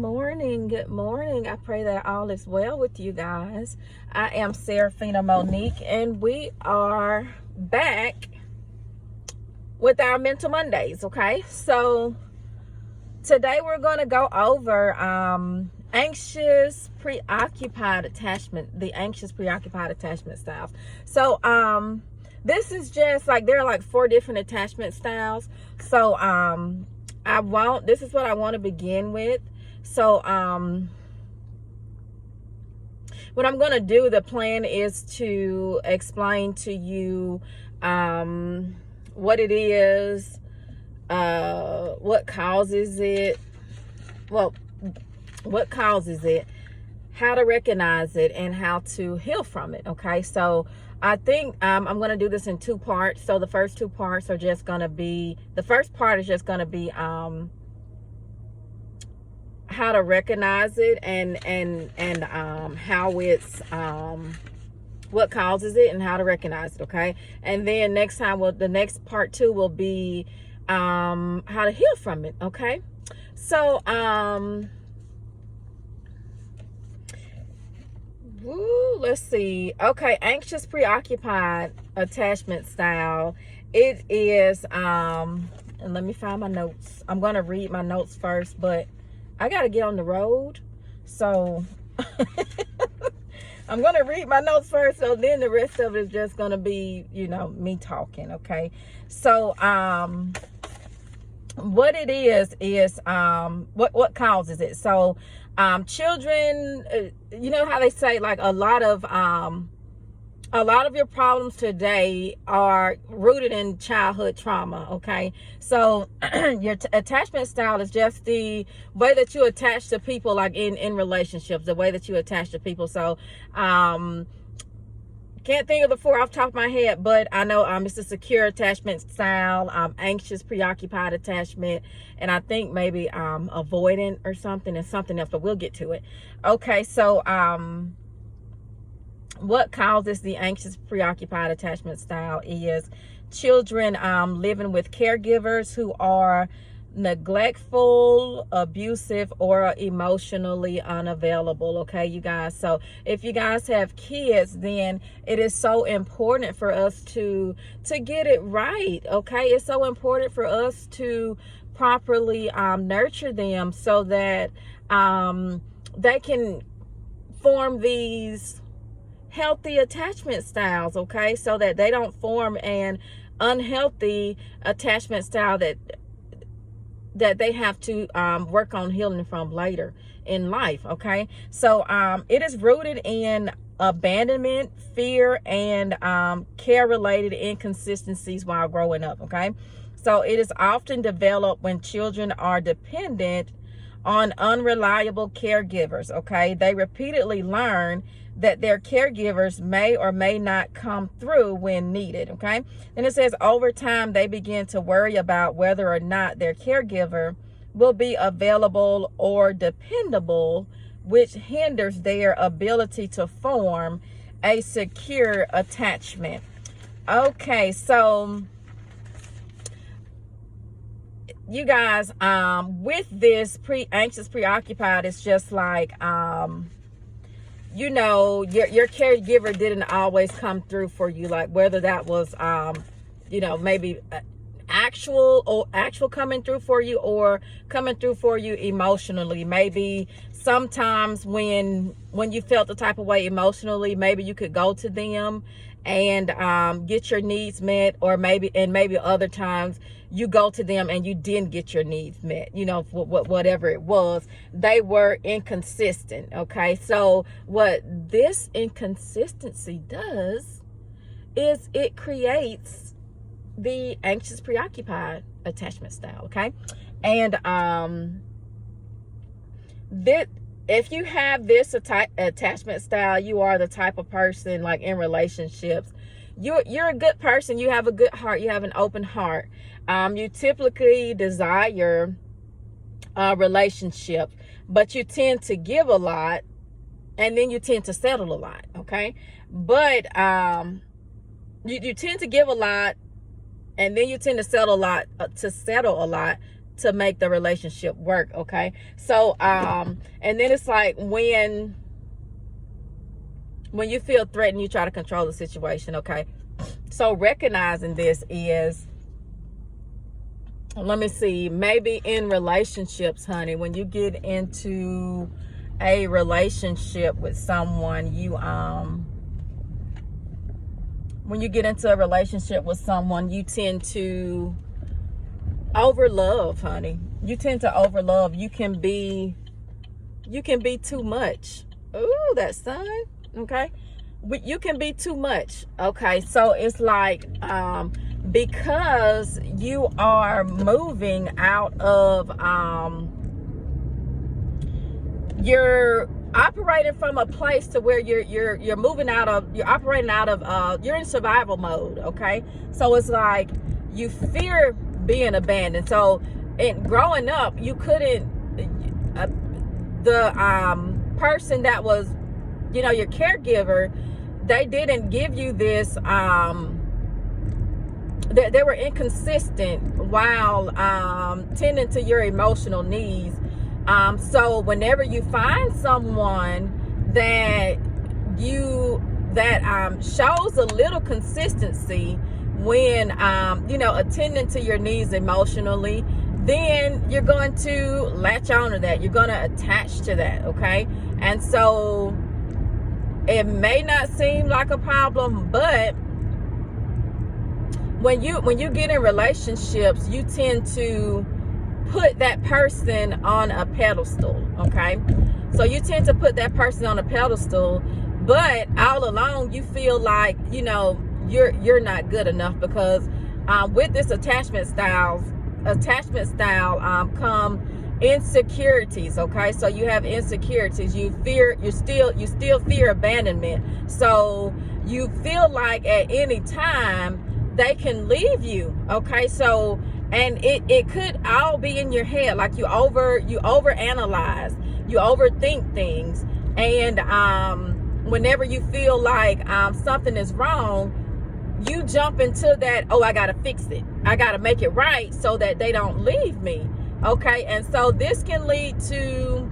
morning. Good morning. I pray that all is well with you guys. I am Serafina Monique, and we are back with our Mental Mondays, okay? So today we're going to go over anxious preoccupied attachment, the anxious preoccupied attachment styles. So this is just like, there are like 4 different attachment styles. So this is what I want to begin with. So what I'm going to do, the plan is to explain to you what it is, what causes it, how to recognize it, and how to heal from it. Okay, so I think I'm going to do this in 2 parts. So the first 2 parts are just going to be, the first part is just going to be how to recognize it and how it's what causes it and how to recognize it. Okay, and then next time, the next part 2 will be how to heal from it. Okay, so let's see. Okay, anxious preoccupied attachment style. It is and let me find my notes. I'm gonna read my notes first, but I gotta get on the road, so I'm gonna read my notes first, so then the rest of it is just gonna be, me talking. Okay, so what it is what causes it. So children, you know how they say, like, a lot of your problems today are rooted in childhood trauma. Okay, so your attachment style is just the way that you attach to people, like in relationships, the way that you attach to people. So can't think of the 4 off the top of my head, but I know it's a secure attachment style, anxious preoccupied attachment, and I think maybe avoidant or something, and something else, but we'll get to it. Okay, so what causes the anxious preoccupied attachment style is children living with caregivers who are neglectful, abusive, or emotionally unavailable. Okay, you guys, so if you guys have kids, then it is so important for us to get it right. Okay, it's so important for us to properly nurture them so that they can form these healthy attachment styles. Okay, so that they don't form an unhealthy attachment style that they have to work on healing from later in life. Okay, so it is rooted in abandonment, fear, and care related inconsistencies while growing up. Okay, so it is often developed when children are dependent on unreliable caregivers. Okay, they repeatedly learn that their caregivers may or may not come through when needed. Okay, and it says over time they begin to worry about whether or not their caregiver will be available or dependable, which hinders their ability to form a secure attachment. Okay, so you guys, with this anxious preoccupied, it's just like your caregiver didn't always come through for you, like whether that was maybe actual coming through for you, or coming through for you emotionally. Maybe sometimes when you felt the type of way emotionally, maybe you could go to them and get your needs met, or maybe other times you go to them and you didn't get your needs met. Whatever it was, they were inconsistent. Okay, so what this inconsistency does is it creates the anxious preoccupied attachment style. Okay, and if you have this attachment style, you are the type of person, like in relationships, you're a good person. You have a good heart. You have an open heart. You typically desire a relationship, but you tend to give a lot, and then you tend to settle a lot. Okay, but you tend to give a lot, and then you tend to settle a lot. to make the relationship work. Okay, so and then it's like when you feel threatened, you try to control the situation. Okay, so recognizing this is, let me see, maybe in relationships, honey, when you get into a relationship with someone, when you get into a relationship with someone, you tend to overlove, honey. You tend to overlove. You can be too much. Ooh, that sun. Okay, you can be too much. Okay, so it's like because you are moving out of you're operating from a place to where you're moving out of, you're operating out of you're in survival mode. Okay, so it's like you fear being abandoned. So in growing up, you couldn't the person that was, you know, your caregiver, they didn't give you this they were inconsistent while tending to your emotional needs. So whenever you find someone that shows a little consistency when you know, attending to your needs emotionally, then you're going to latch on to that. You're going to attach to that. Okay, and so it may not seem like a problem, but when you get in relationships, you tend to put that person on a pedestal. Okay, so you tend to put that person on a pedestal, but all along you feel like, you know, you're not good enough, because with this attachment style come insecurities. Okay, so you have insecurities. You still fear abandonment, so you feel like at any time they can leave you. Okay, so and it could all be in your head, like you overanalyze, you overthink things, and whenever you feel like something is wrong, you jump into that, oh, I gotta fix it, I gotta make it right so that they don't leave me. Okay, and so this can lead to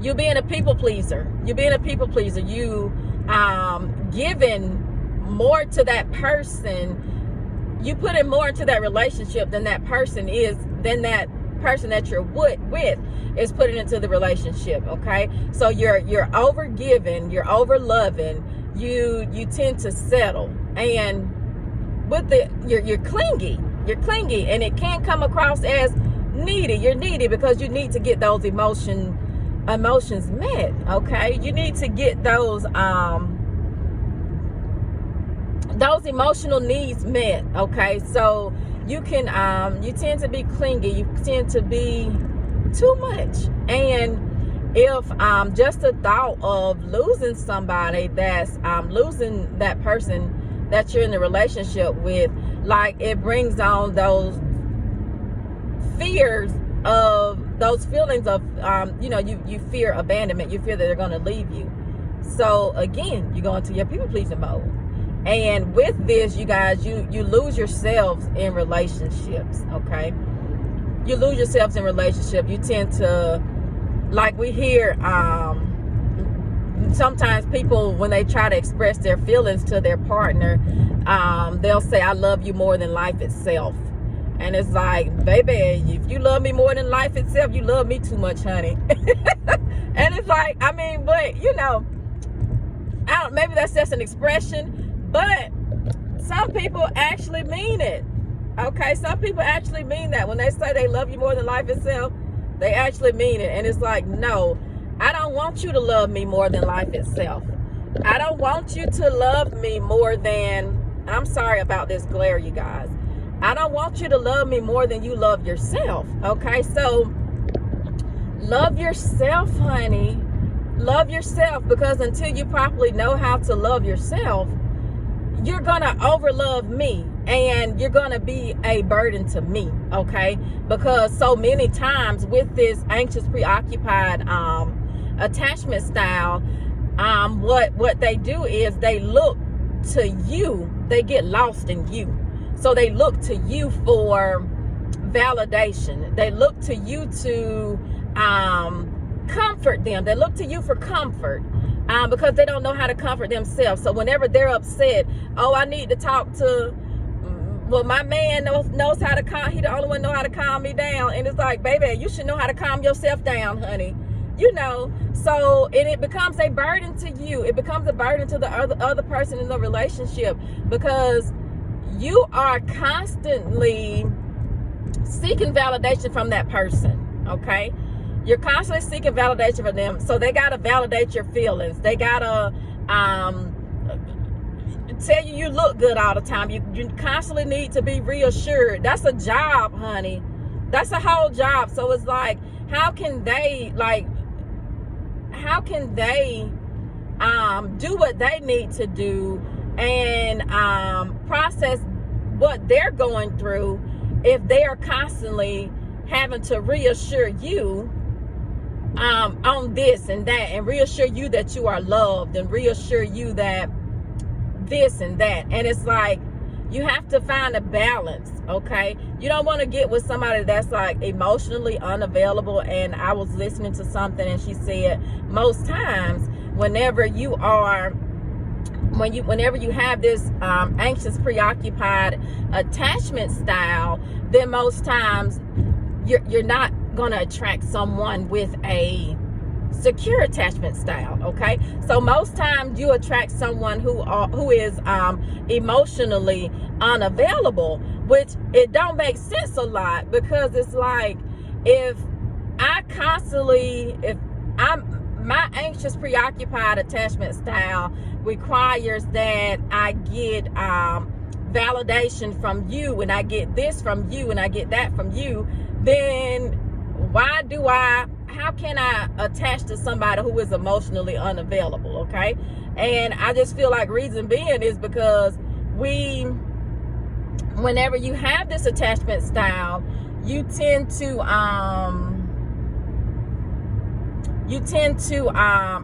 you being a people pleaser. You giving more to that person. You put in more into that relationship than that person that you're with is putting into the relationship. Okay, so you're over giving, you're over loving, you tend to settle, and with you're clingy, and it can come across as needy. You're needy because you need to get those emotions met. Okay, you need to get those emotional needs met. Okay, so you tend to be clingy, you tend to be too much, and if just the thought of losing somebody, that's losing that person that you're in a relationship with, like, it brings on those feelings of you know, you fear abandonment, you fear that they're going to leave you. So again, you go into your people pleasing mode, and with this, you guys, you lose yourselves in relationships. Okay, you lose yourselves in relationship. You tend to, like we hear sometimes people, when they try to express their feelings to their partner, they'll say, I love you more than life itself. And it's like, baby, if you love me more than life itself, you love me too much, honey. And it's like, I mean, but you know, maybe that's just an expression, but some people actually mean it. Okay, some people actually mean that. When they say they love you more than life itself, they actually mean it. And it's like, no, I don't want you to love me more than life itself. I don't want you to love me more than, I'm sorry about this glare, you guys. I don't want you to love me more than you love yourself. Okay, so love yourself, honey. Love yourself, because until you properly know how to love yourself, you're gonna overlove me, and you're gonna be a burden to me. Okay, because so many times with this anxious, preoccupied attachment style, what they do is they look to you, they get lost in you. So they look to you for validation. They look to you to comfort them. They look to you for comfort because they don't know how to comfort themselves. So whenever they're upset, oh, I need to talk to, well, my man knows how to calm. He the only one know how to calm me down. And it's like, baby, you should know how to calm yourself down, honey. You know, so, and it becomes a burden to you. It becomes a burden to the other person in the relationship, because you are constantly seeking validation from that person, okay? You're constantly seeking validation from them. So they got to validate your feelings. They got to tell you you look good all the time. You constantly need to be reassured. That's a job, honey. That's a whole job. So it's like, how can they do what they need to do and process what they're going through if they are constantly having to reassure you on this and that, and reassure you that you are loved, and reassure you that this and that. And it's like, you have to find a balance, okay? You don't want to get with somebody that's like emotionally unavailable. And I was listening to something, and she said most times whenever you have this anxious, preoccupied attachment style, then most times you're not going to attract someone with a secure attachment style, okay? So most times you attract someone who is emotionally unavailable, which it don't make sense a lot, because it's like, my anxious, preoccupied attachment style requires that I get validation from you, and I get this from you, and I get that from you, then how can I attach to somebody who is emotionally unavailable, okay? And I just feel like reason being is because whenever you have this attachment style, you tend to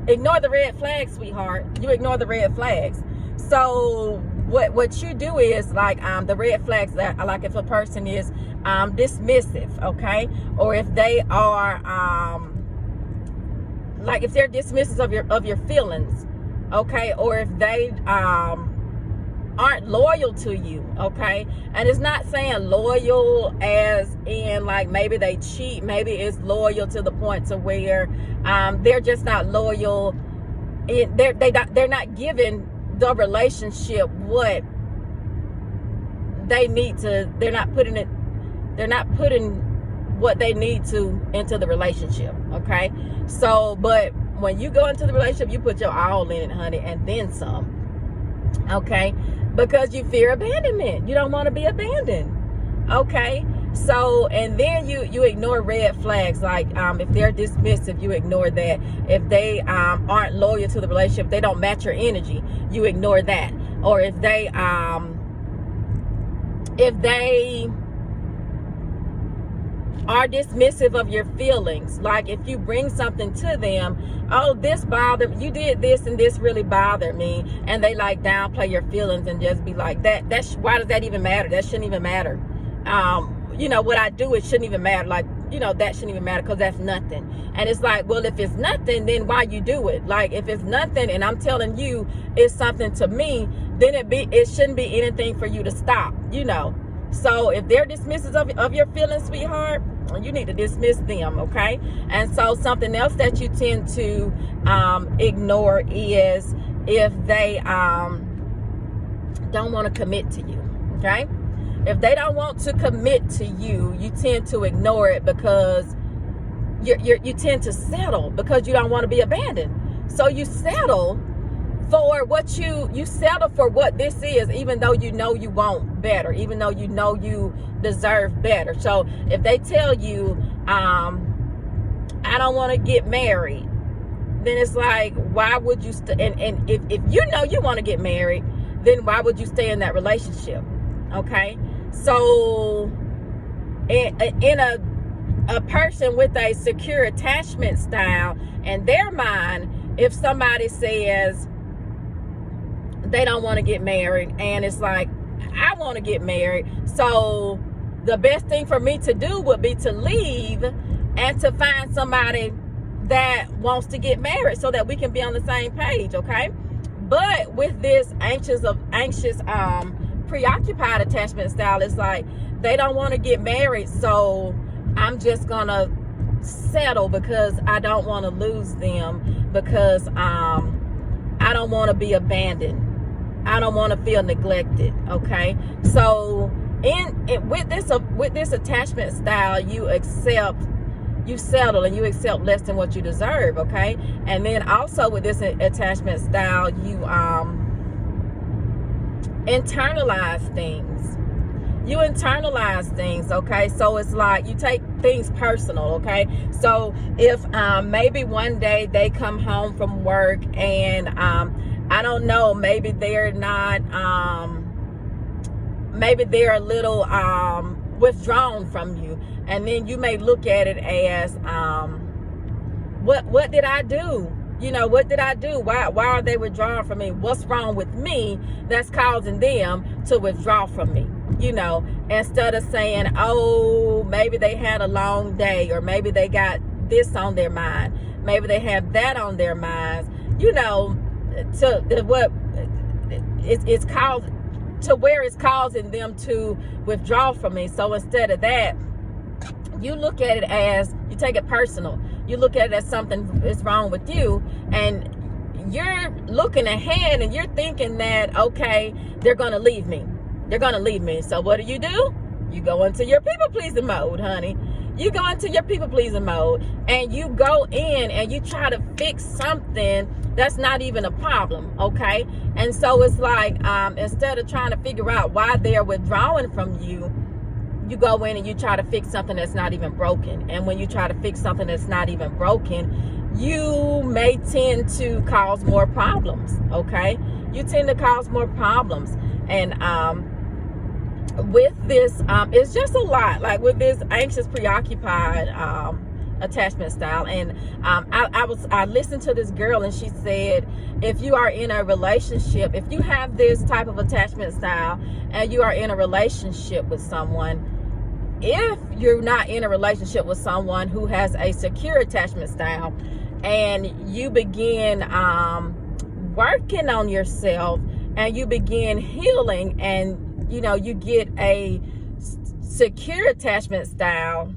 ignore the red flags, sweetheart. You ignore the red flags. So what you do is like the red flags that, like, if a person is dismissive, okay, or if they are like if they're dismissive of your feelings, okay, or if they aren't loyal to you, okay? And it's not saying loyal as in like maybe they cheat. Maybe it's loyal to the point to where they're just not loyal. They're not giving the relationship what they need to. They're not putting what they need to into the relationship, okay? So, but when you go into the relationship, you put your all in it, honey, and then some, okay? Because you fear abandonment. You don't want to be abandoned, okay? So, and then you ignore red flags, like if they're dismissive, you ignore that. If they aren't loyal to the relationship, they don't match your energy, you ignore that. Or if they are dismissive of your feelings, like if you bring something to them, oh, this bothered, you did this and this really bothered me, and they like downplay your feelings and just be like, why does that even matter? That shouldn't even matter. You know, what I do, it shouldn't even matter. Like, you know, that shouldn't even matter because that's nothing. And it's like, well, if it's nothing, then why you do it? Like, if it's nothing and I'm telling you it's something to me, then it shouldn't be anything for you to stop, you know. So if they're dismissive of your feelings, sweetheart, you need to dismiss them, okay? And so something else that you tend to ignore is if they don't want to commit to you, okay? If they don't want to commit to you, you tend to ignore it because you tend to settle because you don't want to be abandoned. So you settle for what you settle for what this is, even though you know you want better, even though you know you deserve better. So if they tell you, I don't want to get married, then it's like, why would you and if you know you want to get married, then why would you stay in that relationship? Okay? So in a person with a secure attachment style, in their mind, if somebody says they don't want to get married, and it's like, I want to get married, so the best thing for me to do would be to leave and to find somebody that wants to get married so that we can be on the same page, okay? But with this anxious preoccupied attachment style, it's like they don't want to get married, so I'm just gonna settle because I don't want to lose them, because I don't want to be abandoned. I don't want to feel neglected, okay? So with this attachment style, you settle and you accept less than what you deserve, okay? And then also with this attachment style, you internalize things. You internalize things, okay? So it's like you take things personal, okay? So if maybe one day they come home from work and I don't know, maybe they're not, maybe they're a little withdrawn from you, and then you may look at it as what did I do? You know, what did I do? Why are they withdrawing from me? What's wrong with me that's causing them to withdraw from me? You know, instead of saying, oh, maybe they had a long day, or maybe they got this on their mind, maybe they have that on their minds, you know, it's caused to where it's causing them to withdraw from me. So instead of that, you look at it as, you take it personal. You look at it as something is wrong with you, and you're looking ahead and you're thinking that, okay, they're going to leave me. They're going to leave me. So what do? You go into your people-pleasing mode, honey. You go into your people-pleasing mode, and you go in and you try to fix something that's not even a problem, okay? And so it's like, instead of trying to figure out why they're withdrawing from you, you go in and you try to fix something that's not even broken. And when you try to fix something that's not even broken, you may tend to cause more problems, okay? You tend to cause more problems. And with this, it's just a lot, like with this anxious, preoccupied attachment style. And I listened to this girl, and she said, if you are in a relationship, if you have this type of attachment style and you are in a relationship with someone, if you're not in a relationship with someone who has a secure attachment style, and you begin working on yourself and you begin healing, and you know, you get a secure attachment style,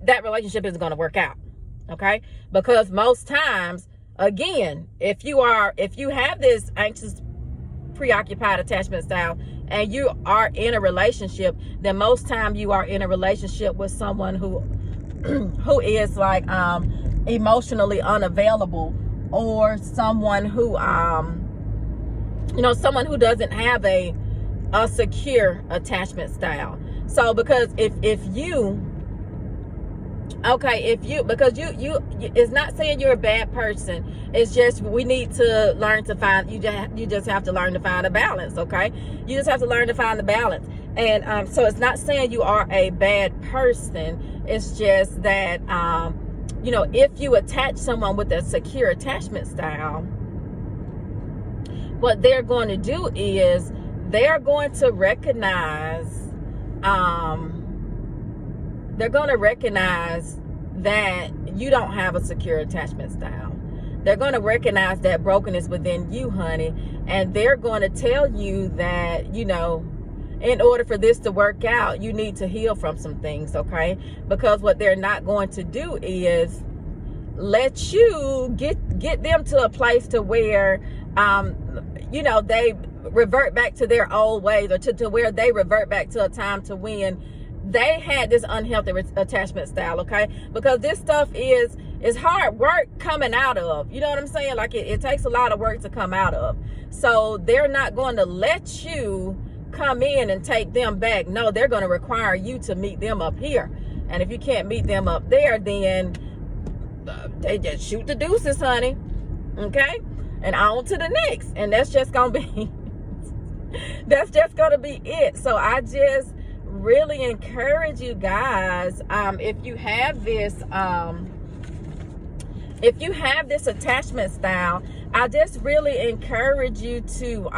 that relationship isn't going to work out, okay? Because most times, again, if you have this anxious, preoccupied attachment style and you are in a relationship, then most time you are in a relationship with someone who is like emotionally unavailable, or someone who someone who doesn't have a secure attachment style. So because if you it's not saying you're a bad person, it's just we need to learn to find, you just have to learn to find a balance, okay? You just have to learn to find the balance. And so it's not saying you are a bad person, it's just that if you attach someone with a secure attachment style, what they're going to do is they're going to recognize that you don't have a secure attachment style. They're going to recognize that brokenness within you, honey, and they're going to tell you that, in order for this to work out, you need to heal from some things, okay? Because what they're not going to do is let you get them to a place to where they revert back to their old ways, or to where they revert back to a time to when they had this unhealthy attachment style, okay? Because this stuff is hard work coming out of, you know what I'm saying? Like it takes a lot of work to come out of. So they're not going to let you come in and take them back. No, they're going to require you to meet them up here. And if you can't meet them up there, then they just shoot the deuces, honey, okay? And on to the next. And that's just going to be it. So I just really encourage you guys, if you have this attachment style, I just really encourage you to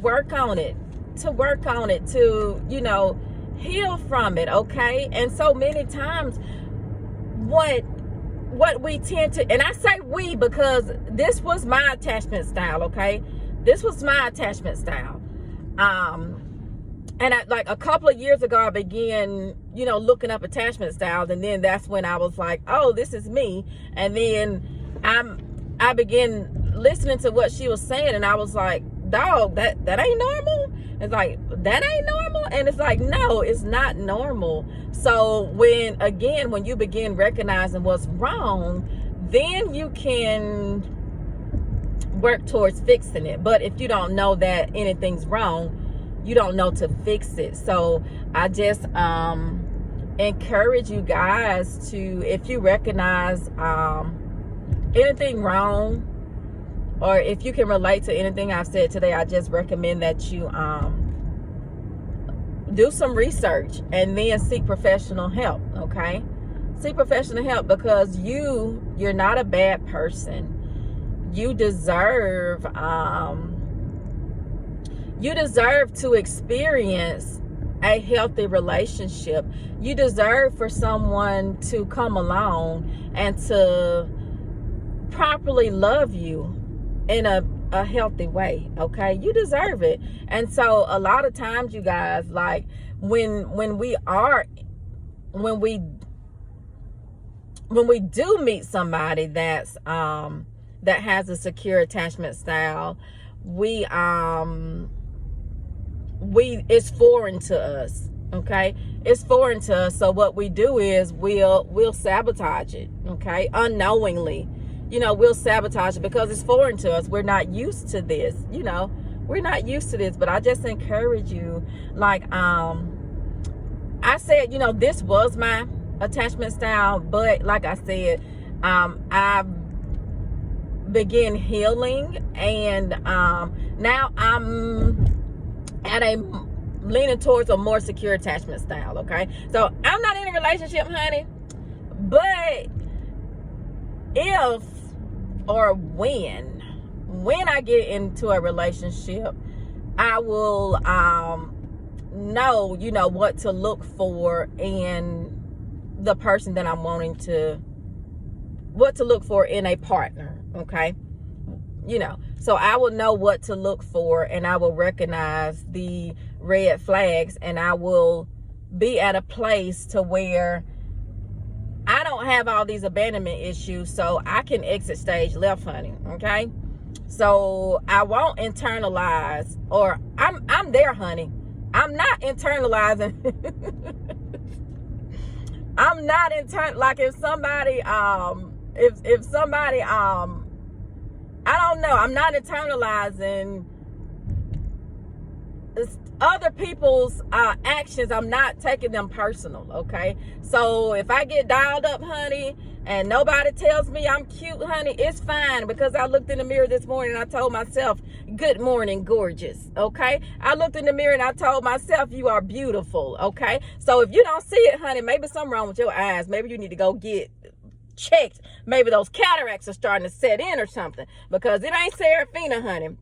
work on it. to work on it, to, you know, heal from it, okay? And so many times what we tend to, and I say we because this was my attachment style, okay? This was my attachment style. And like a couple of years ago, I began, you know, looking up attachment styles, and then that's when I was like, oh, this is me. And then I began listening to what she was saying, and I was like, dog, that ain't normal. It's like, that ain't normal. And it's like, no, it's not normal. So when you begin recognizing what's wrong, then you can work towards fixing it. But if you don't know that anything's wrong, you don't know to fix it. So I just encourage you guys to, if you recognize anything wrong, or if you can relate to anything I've said today, I just recommend that you do some research and then seek professional help, okay? Seek professional help, because you're not a bad person. You deserve to experience a healthy relationship. You deserve for someone to come along and to properly love you in a healthy way, okay? You deserve it. And so a lot of times, you guys, like when we do meet somebody that's that has a secure attachment style, it's foreign to us, okay? It's foreign to us. So what we do is we'll sabotage it, okay? Unknowingly, you know, we'll sabotage it because it's foreign to us. We're not used to this, you know, we're not used to this. But I just encourage you, like I said, you know, this was my attachment style, but like I said, I began healing, and now I'm at a leaning towards a more secure attachment style, okay? So I'm not in a relationship, honey, but if or when I get into a relationship, I will know, you know, what to look for in the person that I'm wanting to, what to look for in a partner, okay? You know, so I will know what to look for, and I will recognize the red flags, and I will be at a place to where I don't have all these abandonment issues, so I can exit stage left, honey, okay? So I won't internalize, or I'm there, honey. I'm not internalizing. I'm not like if somebody if somebody I don't know, I'm not internalizing other people's actions. I'm not taking them personal, okay? So if I get dialed up, honey, and nobody tells me I'm cute, honey, it's fine, because I looked in the mirror this morning and I told myself, good morning, gorgeous, okay? I looked in the mirror and I told myself, you are beautiful, okay? So if you don't see it, honey, maybe something wrong with your eyes. Maybe you need to go get checked. Maybe those cataracts are starting to set in or something, because it ain't Serafina, honey.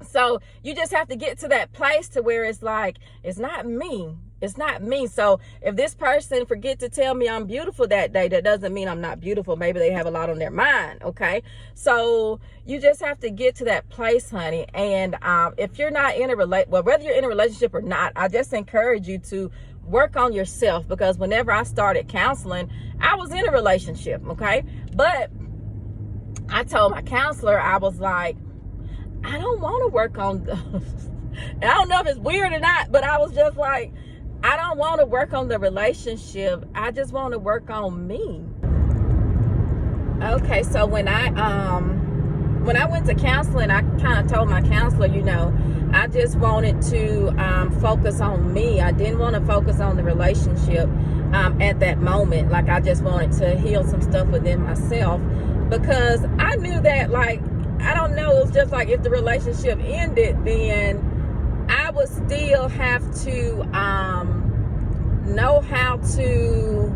So you just have to get to that place to where it's like, it's not me. It's not me. So if this person forget to tell me I'm beautiful that day, that doesn't mean I'm not beautiful. Maybe they have a lot on their mind, okay? So you just have to get to that place, honey. And if you're not in a whether you're in a relationship or not, I just encourage you to work on yourself, because whenever I started counseling, I was in a relationship, okay? But I told my counselor, I was like, I don't want to work on and I don't know if it's weird or not, but I was just like, I don't want to work on the relationship. I just want to work on me. Okay, so when I went to counseling, I kind of told my counselor, you know, I just wanted to focus on me. I didn't want to focus on the relationship at that moment. Like, I just wanted to heal some stuff within myself, because I knew that, like, I don't know, it was just like if the relationship ended, then I would still have to know how to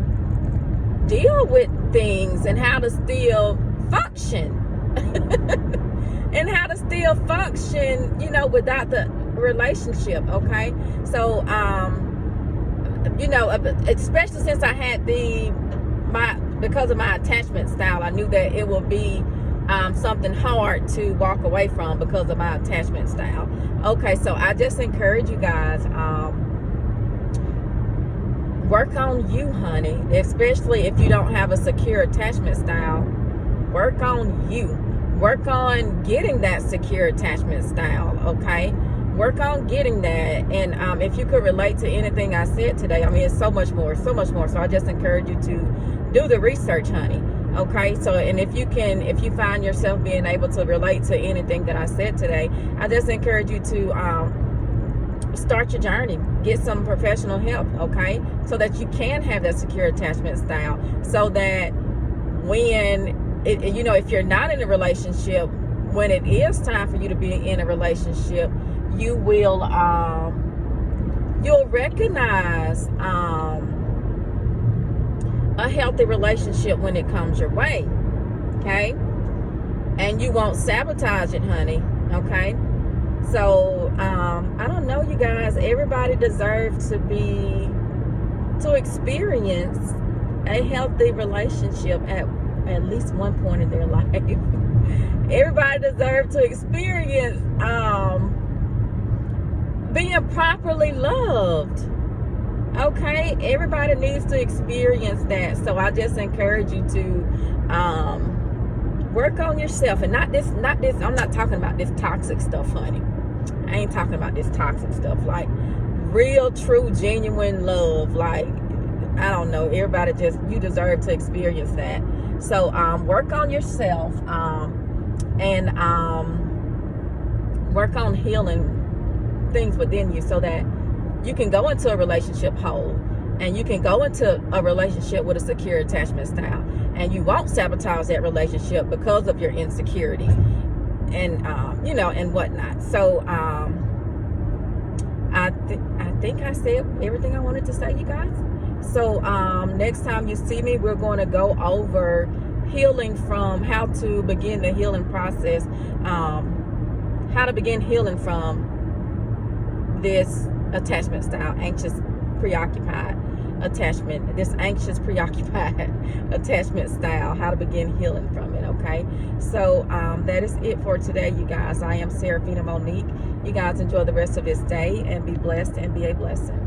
deal with things and how to still function. And how to still function, you know, without the relationship. Okay, so you know, especially since I had because of my attachment style, I knew that it would be something hard to walk away from because of my attachment style. Okay, so I just encourage you guys, work on you, honey, especially if you don't have a secure attachment style. Work on you. Work on getting that secure attachment style. Okay, work on getting that. And if you could relate to anything I said today, I mean, it's so much more. So I just encourage you to do the research, honey. Okay, so, and if you find yourself being able to relate to anything that I said today, I just encourage you to start your journey. Get some professional help, okay, so that you can have that secure attachment style, so that when you know, if you're not in a relationship, when it is time for you to be in a relationship, you will you'll recognize a healthy relationship when it comes your way. Okay, and you won't sabotage it, honey. Okay, so I don't know, you guys, everybody deserves to experience a healthy relationship at least one point in their life. Everybody deserves to experience being properly loved. Okay, everybody needs to experience that. So I just encourage you to work on yourself, and not this. I'm not talking about this toxic stuff, honey. I ain't talking about this toxic stuff. Like real, true, genuine love. Like, I don't know. Everybody you deserve to experience that. So work on yourself, and work on healing things within you, so that you can go into a relationship whole, and you can go into a relationship with a secure attachment style, and you won't sabotage that relationship because of your insecurities and you know, and whatnot. So I think I said everything I wanted to say, you guys. So next time you see me, we're going to go over healing from how to begin the healing process, how to begin healing from this attachment style, anxious, preoccupied attachment, this anxious, preoccupied attachment style, how to begin healing from it. Okay, so that is it for today, you guys. I am Serafina Monique. You guys enjoy the rest of this day, and be blessed and be a blessing.